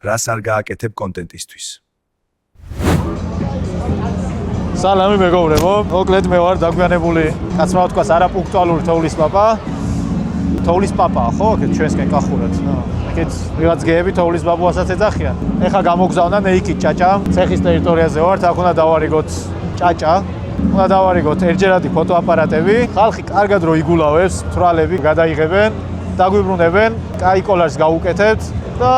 რას არ გააკეთებ კონტენტისთვის. სალამი მეგობრებო, მოკლედ მე ვარ დაგვიანებული, კაცმა თქვას არაპუნქტუალური თოვლის პაპა. თოვლის პაპაა, ხო? აქეთ ჩვენსკენ კახურად. აქეთ ვიღაც გეები თოვლის ბაბუასაც ეძახიან. ეხლა გამოგზავნა ნეიქით ჭაჭა, ცეხის ტერიტორიაზე ვართ, აქ უნდა დავარიგოთ ჭაჭა. უნდა დავარიგოთ ერთჯერადი ფოტოაპარატები. ხალხი კარგად რო იგულავებს, თვრალები გადაიღებენ, დაგვიბრუნებენ, კაი კოლაჟს გავუკეთებთ და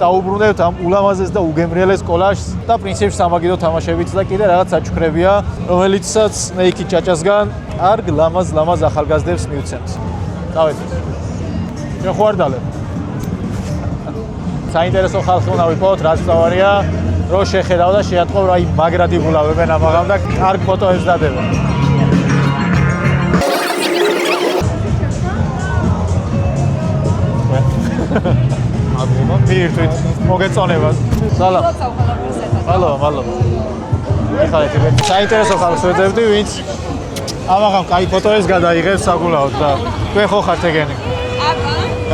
დაუბრუნებთ ამ ულამაზეს და უგემრიელეს კოლაჟს და პრინციპში სამაგიდო თამაშებით და კიდე რაღაც საჩუქრებია, რომელიცაც ნეიქით ჭაჭასგან კარგ ლამაზ ახალგაზრდებს მივცემთ. დავეთით. ჩვენ ხوارდალებ. საინტერესო ხალხი უნდა ვიყოთ, რაც თავარია, რო შეხედავ და შეატყობ, რა მაგრად იგულავებენ ამაღამ და კარგ ფოტოებს დადებენ. მირთვით, მოგეწონებათ. სალამ. მალო. ეხლა საინტერესო ხალხს ვეძებდი, ვინც ამაღამ კაი ფოტოებს გადაიღებს საგულაოდ და თქვენ ხო ხართ ეგენი? აბა.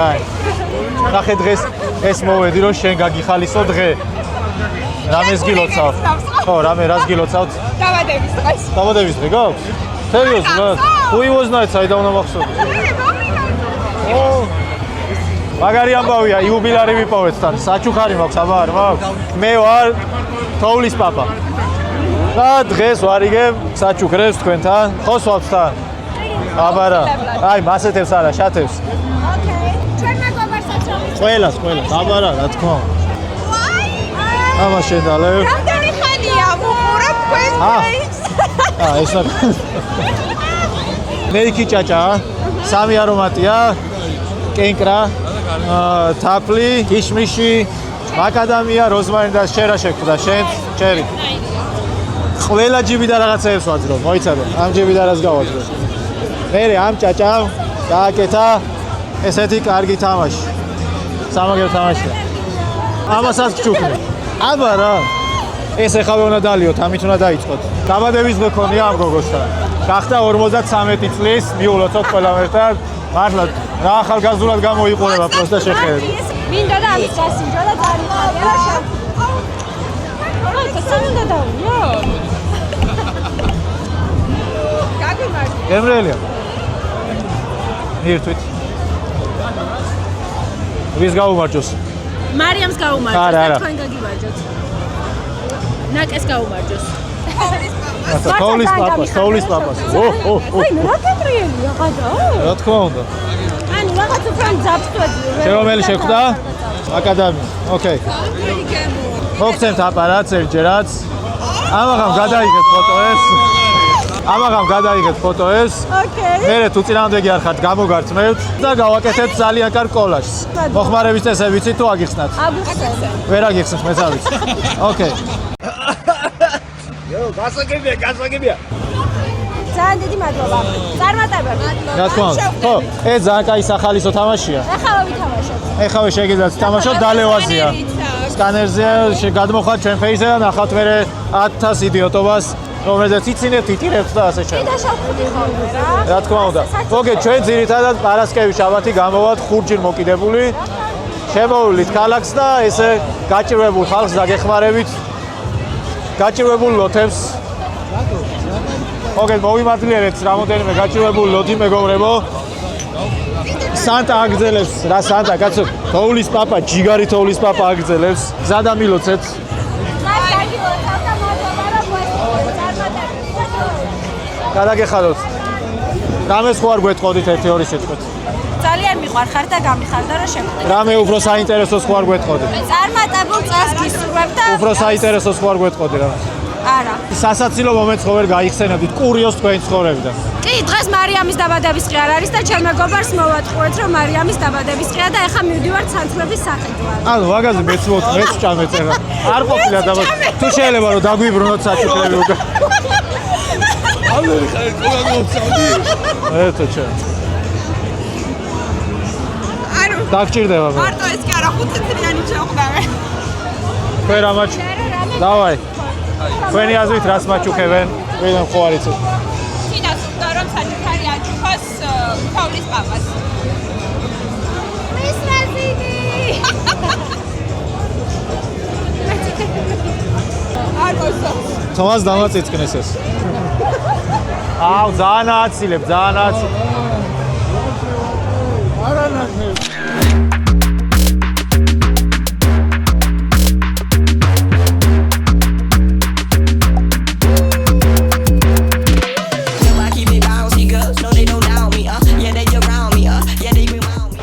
აი. ნახე დღეს მოვედი რომ შენ გაგიხალისო დღე. რამეს გილოცავ? ხო, რას გილოცავთ? დაბადების დღე გაქვს? სერიოზულად? Who was night? საიდან უნდა მახსოვდეს? ო მაგარი ამბავია, იუბილარი ვიპოვეთ თან. საჩუქარი მაქვს, აბა არ მაქვს? მე ვარ თოვლის პაპა. და დღეს ვარიგებ საჩუქრებს თქვენთან. ხო სვავთ თან? აბა რა. აი, მასეთებს არა, შათებს. ოკეი. ჩვენ მეგობარსაც რომ ყველას, აბა რა თქმა უნდა. ამა შედალებ. რამდენი ხანია ვუყურებ თქვენს პეიჯს? ეს რა. ნეიქი ჭაჭა, სამი არომატია, კენკრა, თაფლი, კიშმიში, მაკადამია, როზმარი და შერა შეგვდა შენ, ჩერი. ყველა ჯიბი და რაღაცეებს ვაძრო, მოიცადე, ამ ჯიბი და რას გავაძრო. მე ამ ჭაჭამ გააკეთა ესეთი კარგი თამაში. სამაგერო თამაშია. ამასაც გჩუქნი. აბა რა. ეს ეხავე უნდა დალიოთ, ამით უნდა დაიწყოთ. დაბადების დღე ქონია ამ გოგოსთან. გახდა 53 წლის, მიულოცოთ ყველამ ერთად. მართლა რა ახალგაზრდულად გამოიყურება პროსტა შეხედე. მინდა და ამის გასინჯო და დაიხარია რა შენ. ხო, სამუნდა დავიო. გაგვიმართ. გემრიელია. მირთვით. ვის გაუმარჯოს? მარიამს გაუმარჯოს არა. და თქვენ გაგიმარჯოთ. ნაკეს გაუმარჯოს. თოვლის პაპას. ო. აი, რა კეტრიელია ხადა? რა თქმა უნდა. ანუ რაღაც უფრო ძაბსტვედი. შენ რომელი შეხვდა? აკადემია. ოკეი. მოგცემთ აპარატს ერთჯერაც. ამაღამ გადაიღეთ ფოტოებს. ოკეი. მერე თუ წინააღმდეგი არ ხართ, გამოგართმევთ და გავაკეთებთ ძალიან კარგ კოლაჟს. მოხმარების წესები ვიცით თუ აგიხსნათ? აგიხსნათ. ვერ აგიხსნათ, მეც არ ვიცი. ოკეი. Yo, გასაგებია. ძალიან დიდი მადლობა. წარმატებები. რა თქმა უნდა. ხო, ეს ძალიან კაი სახალისო თამაშია. ეხლა ვითამაშოთ. ეხლა შეგიძლიათ თამაშოთ დალევაზია. სკანერზე გადმოხვალთ ჩვენ ფეისზე და ნახავთ მერე 1000 იდიოტობას, რომელზეც იცინებთ, იტირებთ და ასე შემდეგ. და შევხვდი ხოლმე რა. რა თქმა უნდა. მოგეთ ჩვენ ძირითადად პარასკევი შაბათი გამოვათ ხურჯინ მოკიდებული. შემოვლით ქალაქს და ესე გაჭირვებულ ხალხს დაგეხმარებით. გაჭირვებულ ლოთებს. მოგეთ მოვიმართლიერეთ რამოდენიმე გაჭირვებულ ლოთი მეგობრებო. სანტა აგრძელებს, რა სანტა, კაცო, თოვლის პაპა, ჯიგარი თოვლის პაპა აგრძელებს. გზადა მილოცეთ. გადაგეხადოთ. რამეს ხო არ გვეტყოდით 1-2 სიტყვით? ძალიან მიყვარხარ და გამიხარდა რომ შევხვდი. რამე უფრო საინტერესოს ხო არ გვეტყოდით? წარმატებულ წელს გისურვებ და უფრო საინტერესოს ხო არ გვეტყოდი რა? არა. სასაცილო მომენტს ხო ვერ გაიხსენებდით კურიოს თქვენი ცხოვრებიდან? კი, დღეს მარიამის დაბადების დღე არ არის და ჩემ მეგობარს მოვატყუეთ რომ მარიამის დაბადების დღეა და ეხლა მივდივართ სანთლების სახედვaan. ანუ მაგაზე მეც ჭამეთ ეხლა. არ ყოფილა დაბადების. თუ შეიძლება რომ დაგვიბრუნოთ საჩუქრები უკან. ალერი ხარ გოგოსავდი. ეტო ჩემ. ანუ დაგჭირდება მე. მარტო ეს კი არა 5 წლიანი ჩავხდავე. თქვენ რა მაჩ? დავაი. თქვენი აზრით რას მაჩუქებენ? ვიდან ხო არ იცით? თინას უნდა რომ საჩუქარი აჩუქოს თოვლის პაპას. მის რაზინი. თომას დამაწიწკნეს ეს. აუ, ძალიან აცილებ, ძალიან აცილებ. არანაკლებ.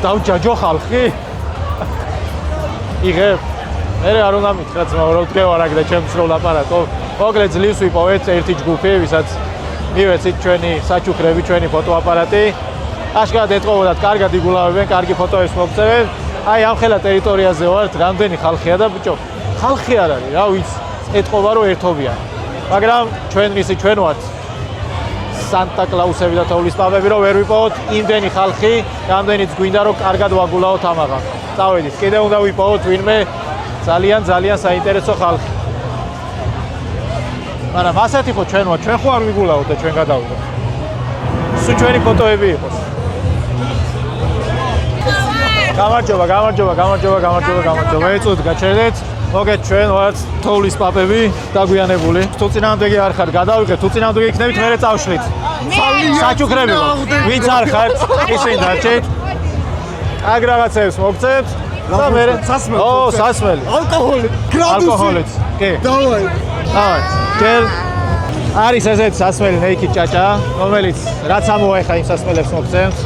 დავჯაჯო ხალხი. იღებ. მე არ უნდა მითხრათ, მაგრამ თქვენ აქ და ჩემს რო ლაპარაკო. მოკლედ ძლივს ვიპოვეთ ერთი ჯგუფი, ვისაც მივეცით ჩვენი საჩუქრები, ჩვენი ფოტოაპარატი. აშკარად ეთყობოდათ, კარგად იგულავებენ, კარგი ფოტოებს მოგწევენ. აი ამ ხელა ტერიტორიაზე ვართ, რამდენი ხალხია და ბიჭო, ხალხი არ არის, რა ვიცი, ეთყობა რომ ერთობიან. მაგრამ ჩვენ მისი ჩვენ ვართ. სანტა კლაუსები და თოვლის პაპები რომ ვერ ვიპოვოთ იმდენი ხალხი, რამდენიც გვინდა რომ კარგად ვაგულავოთ ამაღამ. წავედით, კიდე უნდა ვიპოვოთ ვინმე ძალიან საინტერესო ხალხი. მაგრამ ასეთი ხო ჩვენ ვართ, ჩვენ ხო არ ვიგულავთ და ჩვენ გადავიდეთ. სულ ჩვენი ფოტოები იყოს. გამარჯობა. ეწოდ გაჩერდეთ. მოგეთ ჩვენ ვართ თოვლის პაპები დაგვიანებული. თუ წინააღმდეგი არ ხართ, გადავიღეთ, თუ წინააღმდეგი იქნებით, მერე წავშლით. საჩუქრები ხო? ვინც არ ხართ, ისინი დარჩეთ. აგ რაღაცებს მოგწევთ და მერე სასმელი. ო, სასმელი. ალკოჰოლი. ალკოჰოლიც. კი. დავაი. ჯერ არის ესეთ სასმელი ნეიქი ჭაჭა, რომელიც რაც ამოაეხა იმ სასმელებს მოგწევთ.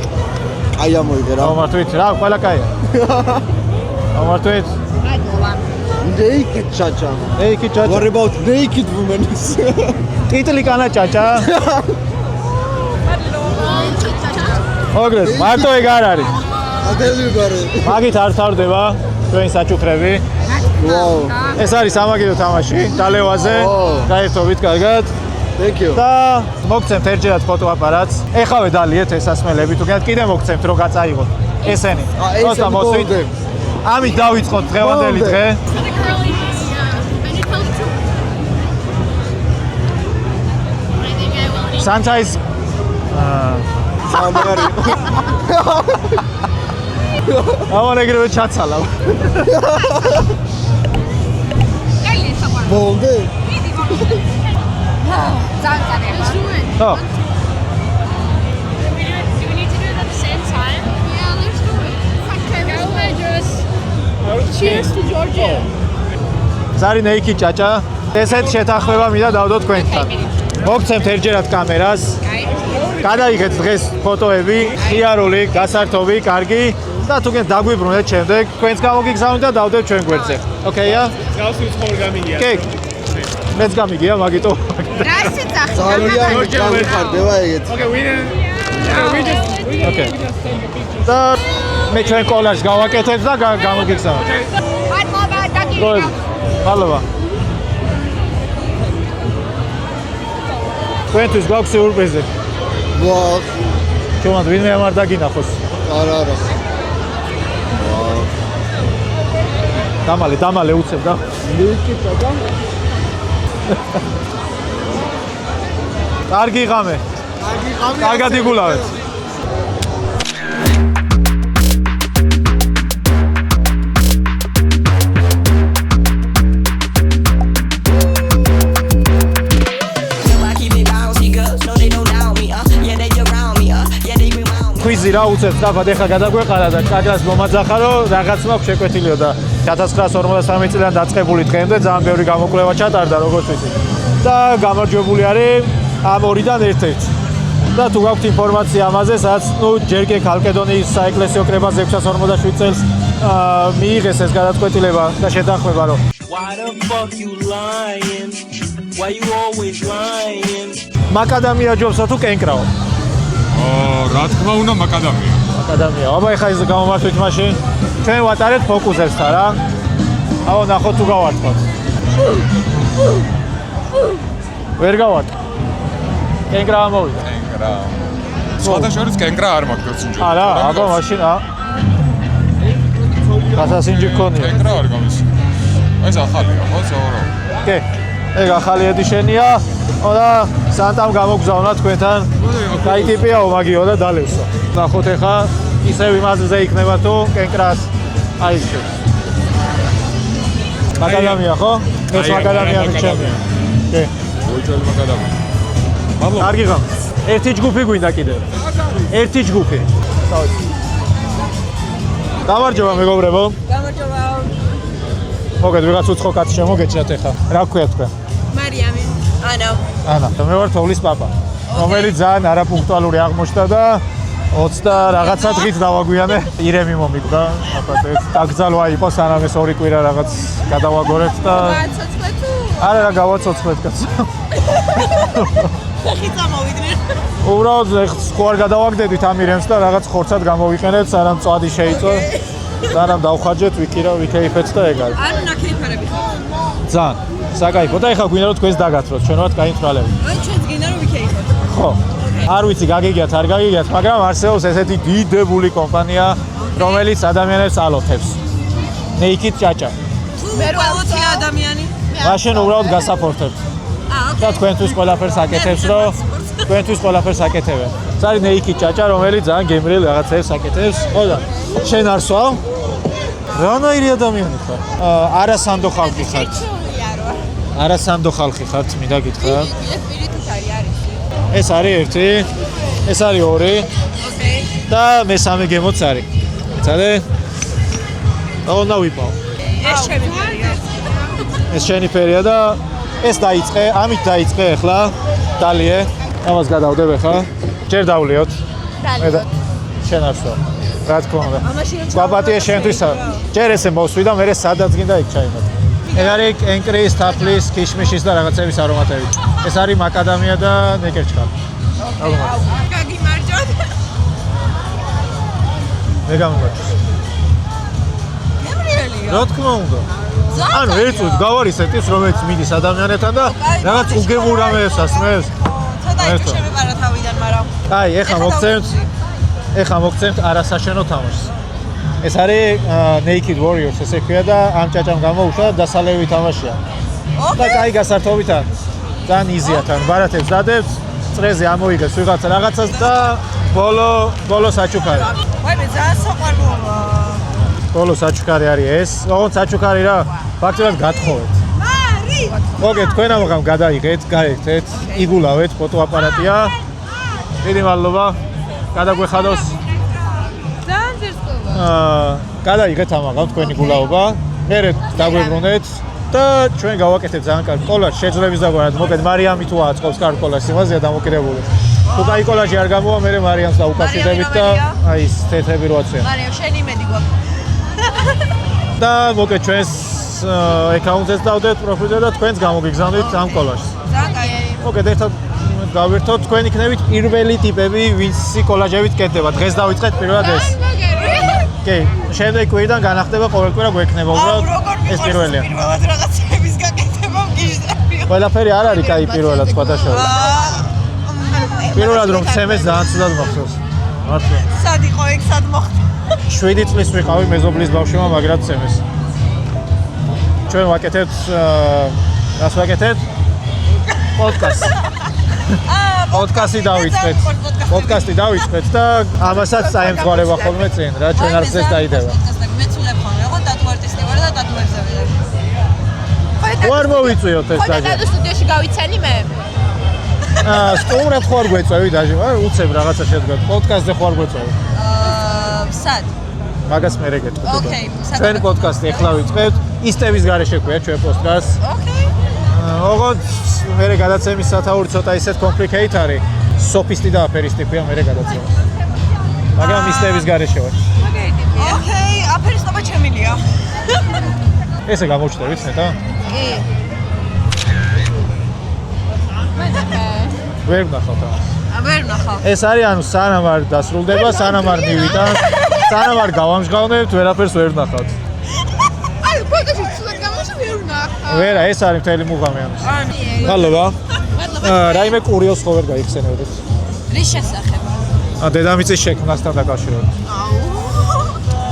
აი ამოიღე რა. ამართვით რა, ყველა კაია. ამართვით. Naked chacha. Naked chacha. What about naked women? ტიტლი კანა ჭაჭა. მოგრეს, მარტო ეგ არ არის. ადელიბარე. მაგით არ თავდება ჩვენი საჩუქრები. Wow. ეს არის სამაგიდო თამაში, დალევაზე. გაერთობით კარგად. Thank you. და მოგცემთ ერთჯერად ფოტოაპარატს. ეხავე დალიეთ ეს სასმელები, თუ გინდათ კიდე მოგცემთ რომ გაწაიღოთ. ესენი. ეს მოსვით. ამით დავიწყოთ დღევანდელი დღე. Sometimes სამარი. ავანეგრევე ჩაცალა. ბოლდე. ხო. Cheers to Georgia. ზარი ნეიქი ჭაჭა. ესეთ შეთანხმება მინდა დავდოთ თქვენთან. მოგცემთ ერთჯერად კამერას. გადაიღეთ დღეს ფოტოები, ხიარული, გასართობი, კარგი და თუ გენ დაგვიბრუნეთ შემდეგ, თქვენს გამოგიგზავნით და დავდეთ ჩვენ გვერდზე. ოკეია? გავს უცხოურ გამიგია. კი. მეც გამიგია, მაგიტო. Რასიც ახლა? ძალიან გამიხარდება ეგეთ. ოკეი. და მე ჩვენ კოლაჟს გავაკეთებ და გამოგიგზავნოთ. მადლობა. თქვენთვის გვაქვს სიურპრიზი. ვაუ. ჩვენად ვინმე არ დაგინახოს. არა. დამალე უცებ და. კარგი ღამე. კარგად იგულავეთ. კვიზი რა უცებ სწრაფად ეხა გადაგვეყარა და ჭაჭას მომაძახა რომ რაღაც მაქვს შეკვეთილიო და 1953 წლიდან დაწყებული დღემდე ძალიან ბევრი გამოკვლევა ჩატარდა როგორც ვიცი და გამარჯვებული არის ამ ორიდან ერთ-ერთი და თუ გაქვთ ინფორმაცია ამაზე სადაც ნუ ჯერ კი ქალკედონიის საეკლესიო კრებას 647 წელს მიიღეს ეს გადაწყვეტილება და შეთანხმება რომ Why the fuck you lying? Why you always lying? მაკადამია ჯობსა თუ კენკრაო რა თქმა უნდა მაკადამია. მაკადამია. აბა ეხა ის გამომართვით მაშინ. ჩვენ ვატარეთ ფოკუსებსთან რა. აუ ნახოთ თუ გავარტყოთ. ვერ გავარტყ. კენკრა ამოვიდა. კენკრა. სხვადასხვა კენკრა არ მაქვს სინჯი. არა, აბა მაშინ გასასინჯი ქონია. კენკრა არ გამის. ეს ახალია, ხო, ზორო. კი. ეგ ახალი ედიშენია. და სანტამ გამოგზავნა თქვენთან. კაი ტიპია ომაგიო და დალევსო. ნახოთ ეხა ისევ იმაზე იქნება თუ კენკრას აიჩეს. მაკადამია ხო? ეს მაკადამია მიჩემია. კი. უჭველი მაგადამი. მადლობა. კარგი ღამე. ერთი ჯგუფი გვინდა კიდევ. ერთი ჯგუფი. გამარჯობა მეგობრებო. გამარჯობა. მოგეთ ვიღაც უცხო კაცი შემოგეჭრათ ახლა. რა გქვია თქვენ? მარიამი. ანა. მე ვარ თოვლის პაპა. რომელიც ძალიან არაპუნქტუალური აღმოჩნდა და 20 რაღაცა დღით დავაგვიანე. ირემი მომიკვდა. აბა დაგძალვა იყო სანამ ეს 2 კვირა რაღაც გადავაგორეთ და გაცოცხლე თუ? არა რა გავაცოცხლეთ კაცო. ხი წამოვიდნენ. უბრალოდ ხო არ გადავაგდებით ამ ირემს და რაღაც ხორცად გამოვიყენეთ, სანამ წვადი შეიწო. სანამ დავხარჯეთ, ვიქეიფეთ და ეგ არის. ანუ ნაკეიფარები ხარ? ძალიან. საკაიფო და ეხლა გვინდა რომ თქვენს დაგათროთ, ჩვენ ვართ კაი თვალები. აი ჩვენც გინდა რომ ვიქეიფოთ. ხო. არ ვიცი გაგიგიათ, არ გაგიგიათ, მაგრამ არსებობს ესეთი დიდებული კომპანია, რომელიც ადამიანებს ალოთებს. Naked Chacha. მე როალოთი ადამიანი? მაშინ უბრალოდ გასაფორთებთ. და თქვენთვის ყველაფერს აკეთებს, რომ თქვენთვის ყველაფერს აკეთებენ. ეს არის Naked Chacha, რომელიც ძალიან გემრიელ რაღაცებს აკეთებს. ხო და შენ არ სვავ? რანაირი ადამიანი ხარ? არასანდო ხალხი ხართ. არასანდო ხალხი ხართ, მინდა გითხრა. ეს არის ერთი, ეს არის ორი. ოკეი. და მესამე გემოც არის. იცადე? აუნა ვიპავ. ეს ჩემი ფერია. ეს შენი ფერია და ეს დაიწყე, ამით დაიწყე ახლა. დალიე. ამას გადავდებ ახლა. ჯერ დავლიოთ. დალიოთ. შენ არ სვავ. რა თქმა უნდა. ამაში რომ გვაპატია შენთვის. ჯერ ესე მოსვი და მე სადაც გინდა იქ ჩაიმოთ. ეგ არის კენკრის, თაფლის, ქიშმიშის და რაღაცების არომატები. ეს არის მაკადამია და ნეკერჩხალი. გაგიმარჯოთ. მე გამომაჩვენე. გემრიელია. რა თქმა უნდა. ანუ ერთ წუთს გავარისეთ ის რომელიც მიდის ადამიანებთან და რაღაც უგემურ რამეებს ასმევს. ცოტა იქ შემეყარა თავიდან, მაგრამ აი, ეხლა მოგცემთ არასაშენო თამაშს. ეს არის Naked Warriors, ესე ქვია და ამ ჭაჭამ გამოუშვა და დასალევი თამაშია. და კაი გასართობით არის. ძალიან იზია თან, ბარათებს დადებთ, წრეზე ამოიგებს ვიღაცა რაღაცას და ბოლო საჩუქარი. ვაი მე ძალიან საყვარლოა. ბოლო საჩუქარი არის ეს. ოღონდ საჩუქარი რა, ფაქტობრივად გათხოვეთ. მარი! მოგეთ თქვენ ამაღამ გადაიღეთ, გაერთეთ, იგულავეთ, ფოტოაპარატია. დიდი მადლობა. გადაგვეხადოს. ძალიან ძირსკობა. გადაიღეთ ამაღამ თქვენი გულაობა. მერე დაგვებრუნეთ და ჩვენ გავაკეთებთ ძალიან კარგი კოლაჟი შეძლებს დაგვარად. მოგეთ მარიამი თუ აწყობს კარგი კოლაჟს იმაზეა დამოკიდებული. თუ კაი კოლაჟი არ გამოვა, მერე მარიამს დაუკავშირდებით და აი ეს თეთრები რო აციან. მარიამ შენი იმედი გვაქვს. და მოგეთ ჩვენს აკაუნტებს დავდეთ პროფილზე და თქვენს გამოგიგზავნით ამ კოლაჟს. ძალიან კაი. მოგეთ ერთად გავერთოთ თქვენ იქნებით პირველი ტიპები, ვინცი კოლაჟებით კეთდება. დღეს დავიწყეთ პირველად ეს. კი, შემდეგ კვირიდან განახდება ყოველ კვირა გვექნება უბრალოდ ეს პირველია. პირველად რაღაცების გაკეთება მგიჟდები. ყველაფერი არ არის კაი პირველად სხვათა შორის. პირველად რომ ცემეს ძალიან ცუდად მახსოვს. მართლა. სად იყო ეგ სად მოხდა? 7 წლის ვიყავი მეზობლის ბავშვმა, მაგრამ ცემეს. ჩვენ ვაკეთებთ რას ვაკეთებთ? პოდკასტი. პოდკასტი დავიწყეთ. პოდკასტი დავიწყეთ და ამასაც წაემძღვარება ხოლმე წინ, რა ჩვენ არ ხდეს დაიდება. მეცულებ ხოლმე, ხო დატუ არტისტი ვარ და დატუებზე ვარ. ხო არ მოვიწვიოთ ეს დაჟე. დატუ სტუდიაში გავიცანი მე. სტუმრად ხო არ გვეწევი დაჟე, უცებ რაღაცა შედგათ. პოდკასტზე ხო არ გვეწევი. სად? მაგას მე რეგეთქვი. ოკეი, სად? ჩვენ პოდკასტი ახლა ვიწყებთ. ისტების გარეშე ქვია ჩვენ პოდკასტს. ოკეი. ოღონდ მე გადაცემის სათაური ცოტა ისეთ კომპლიკეით არის. სოფისტი და აფერისტი ქვია მე გადაცემა. მაგრამ ისტების გარეშე ვარ. ოკეი, აფერისტობა ჩემილია. ესე გამოჩნდებით ნეტა? კი. ვერ ვნახავთ ამას. ვერ ვნახავ. ეს არის ანუ სანამ არ დასრულდება, სანამ არ მივიტანთ, სანამ არ გავამჟღავნებთ, ვერაფერს ვერ ვნახავთ. აი, ფოტოში ცუდად გამოჩნდა ვერ ვნახავ. ვერა, ეს არის მთელი მუღამი ამის. მადლობა. რაიმე კურიოზს ხო ვერ გაიხსენებოდეთ? რის შესახებ? დედამიწის შექმნასთან დაკავშირებით. აუ.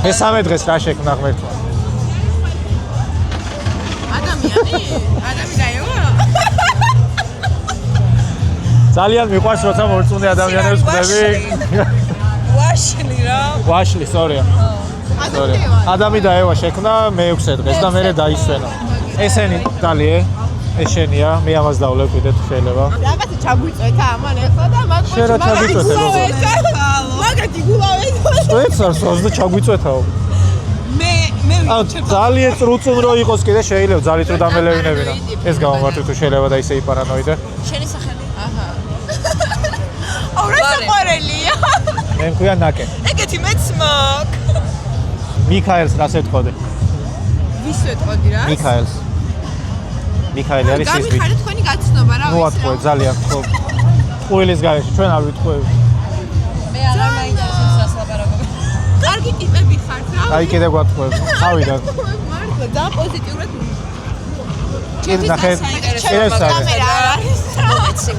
მესამე დღეს რა შექმნა ღმერთმა? ადამიანი? ადამიანია? ძალიან მიყვარს როცა მორწმუნე ადამიანებს ხვდები. ვაშლი რა. ვაშლი, სორია. ადამი და ევა შექმნა მე-6 დღეს და მერე დაისვენა. ესენი დალიე. ეს შენია, მე ამას დავლებ კიდე თუ შეიძლება. რაღაცა ჩაგვიწვეთა ამან ეხლა და მაგ შენ რა ჩაგვიწვეთე, მაგათი გულავეთ. წვეცარს და ჩაგვიწვეთაო. მე ძალიან წრუწუნ რო იყოს კიდე შეიძლება ძალით რო დამელევინებინა. ეს გამომართვით თუ შეიძლება და ისე იპარანოიდე. შენი სახელი? აურა საყვარელია. მე მქვია ნაკე. ეგეთი მეც მაგ. მიქაელს რას ეთქოდი? ვის ვეთყოდი რა? მიქაელს. მიქაელი არის ის ბიჭი. გამიხარეთ თქვენი გაცნობა რა ნუ ათქვე ძალიან ხო. ყუილის გარეშე ჩვენ არ ვიტყვევით. მე არ მაინტერესებს რას ლაპარაკობ. კარგი ტიპები ხართ რა. აი კიდე გვათქვევთ. ავიდან. მართლა ძალიან პოზიტიურად. კიდე ნახე. ეს არის. კამერა არის. მომეცი.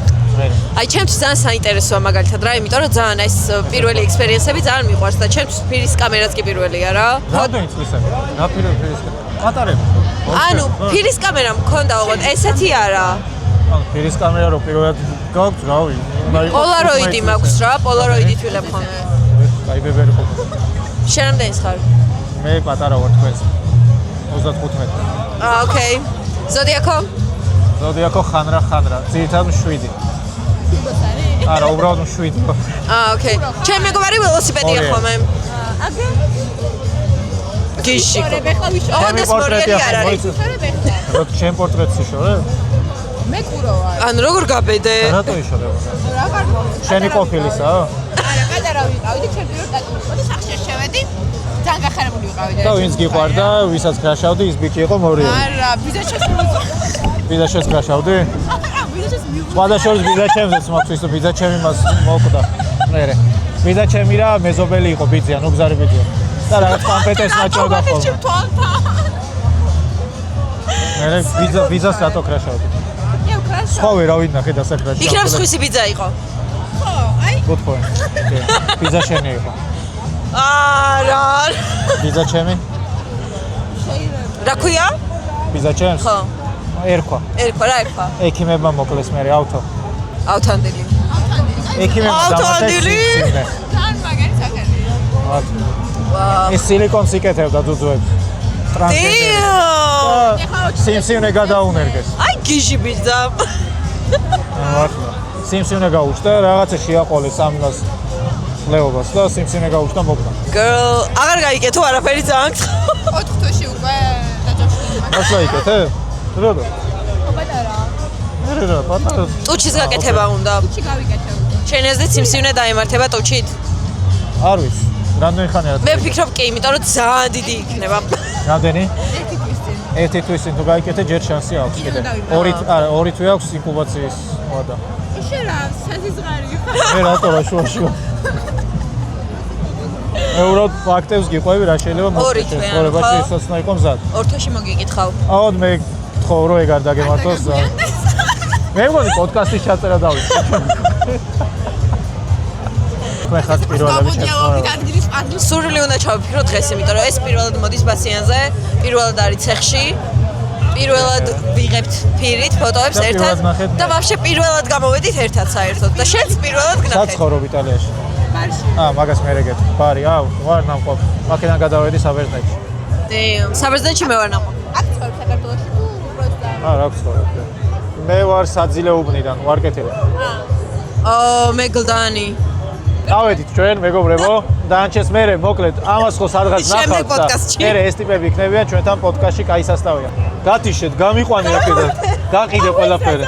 აი ჩემთვის ძალიან საინტერესოა მაგალითად რა, იმიტომ რომ ძალიან ეს პირველი ექსპერიენსები ძალიან მიყვარს და ჩემთვის ფირის კამერაც კი პირველია რა. რამდენი წლისა? რა პირველი ფირის? პატარები. ანუ ფირის კამერა მქონდა უბრალოდ ესეთი არა. ანუ ფირის კამერა რო პირველად გაქვს, რავი. პოლაროიდი მაქვს რა, პოლაროიდით ვიღებ ხოლმე. აი ბებერი ხო. შენ რამდენის ხარ? მე პატარა ვარ თქვენს. 35. აა, ოკეი. ზოდიაკო? ზოდიაკო ხანრა. ძირითადად 7. არა, უბრალოდ 7. აა, ოკეი. ჩემი მეგობარი ველოსიპედია ხოლმე. აგე გიში. ეხლა ვიშო. ოღონდ ეს მორიელი არ არის. რო ჩემ პორტრეტს იშორე? მე კურო ვარ. ანუ როგორ გაბედე? რატო იშორე? რა ვარ მოვიდა. შენი ყოფილისაა? არა, პატარა ვიყავი და ჩემ პირველ დაკავშირებაში სახში შევედი. ძალიან გახარებული ვიყავი და და ვინც გიყვარდა, ვისაც კრაშავდი, ის ბიჭი იყო მორიელი. არა, ბიზაჩეს მოვიდა. ბიზაშეს კრაშავდი? არა, ბიზაჩეს მივიდა. სხვადასხვა ბიზაჩემზეც მაქვს ის ბიზაჩემი მას მოკვდა. მერე. ბიზაჩემი რა მეზობელი იყო ბიძია, ნუ გზარი ბიძია. და რაღაც კომპეტენს მაჭროდა ხოლმე. მერე ბიზას რატო კრაშავდი? იო, კრაშა. სხვა ვერავინ ნახე დასაკრაში. იქნებ სხვისი ბიძა იყო. ხო, აი, გუთხოვენ. ბიზა შენი იყო. არა. ბიზა ჩემი? რა ქვია? ბიზა ჩემს? ხო. ერქვა. რა ერქვა? ექიმებმა მოკლეს მერე ავთო. ავთანდილი. ექიმებმა ავთანდილი? ძალიან მაგარი სახელია. ვაუ. ეს სილიკონს იკეთებდა ძუძუებს. სიმსივნე გადაუნერგეს. აი გიჟი ბიძა. მართლა. სიმსივნე გაუჩნდა, რაღაცა შეაყოლეს ამას ლეობას და სიმსივნე გაუჩნდა მოკლა. Girl, აღარ გაიკეთო არაფერი ძალიან გწყო. 4 თვეში უკვე დაჯავშნილი. მასლა იკეთე? როდა? პატარა. რა, პატარა. ტუჩის გაკეთება უნდა. ჩი გავიკეთე. შენ ეზდე სიმსივნე დაემართება ტუჩით? არ ვიცი. რამდენი ხანია? მე ვფიქრობ კი, იმიტომ რომ ძალიან დიდი იქნება. რამდენი? 1 თვის წინ. ერთი თვის თუ გაიკეთე, ჯერ შანსი აქვს კიდე. ორი თვე აქვს ინკუბაციის ვადა. შენ რა, საზიზღარი ხარ? მე რატო რა შუაში? ევროდ ფაქტებს გიყვევი რა შეიძლება ორი თვე, ხო? ცხოვრებაში ისაცნა იყო მზად. ორ თვეში მოგიკითხავ. აუდ მე გთხოვ რომ ეგ არ დაგემართოს. მე მგონი პოდკასტის ჩაწერა დავიწყე. მე ხარ პირველად გამოდიალობით ადგილის პატრის. სურვილი უნდა ჩავიფიქრო დღეს, იმიტომ რომ ეს პირველად მოდის ბასიანზე, პირველად არის ცეხში. პირველად ვიღებთ ფირით ფოტოებს და ერთად პირველად ნახეთ მე. და ვაფშე პირველად გამოვედით ერთად საერთოდ და შენც პირველად სად გნახეთ. ცხოვრობ იტალიაში? ბარში. მაგას მე რეგეთ. ბარი, ვარ ნამყოფ. მაქედან გადავედი საბერძნეთში. საბერძნეთში მე ვარ ნამყოფ. აქ ცხოვრობ საქართველოში თუ უბრალოდ რა გცხოვრობ? მე ვარ საძილეუბნიდან, ვარკეთილი. მე გლდანი. დავედით ჩვენ მეგობრებო, დაანჩეს მე მოკლედ ამას ხო სადღაც შემდეგ ნახავთ და პოდკასტში. მე ეს ტიპები იქნებიან ჩვენთან პოდკასტში კაი სასტავია. გათიშეთ, გამიყვანე აქედან. გაყიდე ყველაფერი.